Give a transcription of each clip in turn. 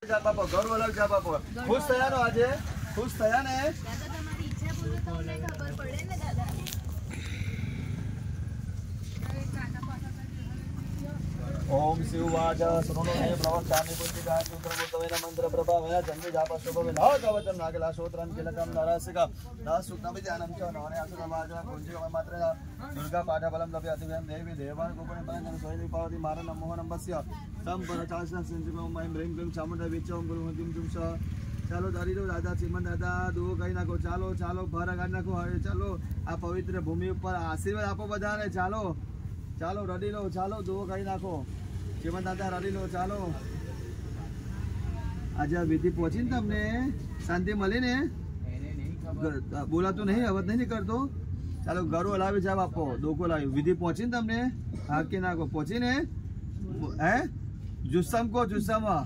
બાપો ગૌરવ અલગ જા બાપો ખુશ થયા નો આજે ખુશ થયા ને દાદા તમારી ઈચ્છા પૂરી તો અમને ખબર પડે ને દાદા ओम शिवाज श्रोणो हे प्रवक्तानि पुंजिका सूत्रमुतवेन मंत्र प्रभावेन जन्मे जापस्तुभवे न कवचं नागला श्रोत्रं किलकं नरसिका न सुक्तमिज्ञानं च नवने असुरवाज पुंजिका मात्र दुर्गा पाठबलं लभ्यतिवें देवी देवान् गोपने परं स्वयं पावति मारणं मोहनं वस्य संपरचासं सिंचमं मयं ह्रीं क्लीं चामुण्डा विचं गुरुमतिं तुमस ચાલો ધરી લો દાદા શ્રીમંત દાદા દુઓ કહી નાખો ચાલો ચાલો ભર કાઢી નાખો હવે ચાલો આ પવિત્ર ભૂમિ ઉપર આશીર્વાદ આપો બધાને ચાલો ચાલો રડી લો ચાલો દુઓ કહી નાખો શ્રીમંત દાદા રડી લો ચાલો આજે આ વિધિ પહોંચી ને તમને શાંતિ મળી ને બોલાતું નહીં અવાજ નહીં કરતો ચાલો ઘરો હલાવી જાવ આપો દોકો લાવી વિધિ પહોંચી ને તમને હાકી નાખો પહોંચી ને હે જુસ્સમ કો જુસ્સામાં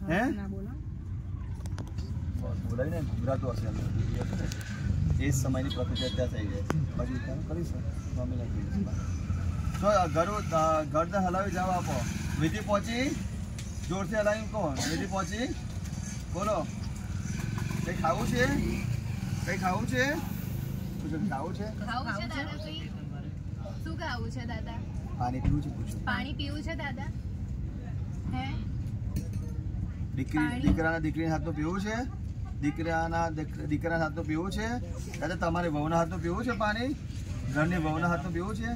હે બોલાવીને ઘૂમરાતો હશે એ જ સમયની પ્રકૃતિ અત્યારે થઈ ગઈ પછી કરીશું ઘર હલાવી જાવ આપો વિધિ પહોંચી જોરથી હલાવી કહો વિધિ પહોંચી બોલો કંઈ ખાવું છે કંઈ ખાવું છે ખાવું છે ખાવું છે દાદા કંઈ શું ખાવું છે દાદા પાણી પીવું છે પૂછું પાણી પીવું છે દાદા હે દીકરાના દીકરીના હાથનું પીવું છે દીકરાના હાથનું પીવું છે દાદા તમારે વહુના હાથનું પીવું છે પાણી ઘરની વહુના હાથનું પીવું છે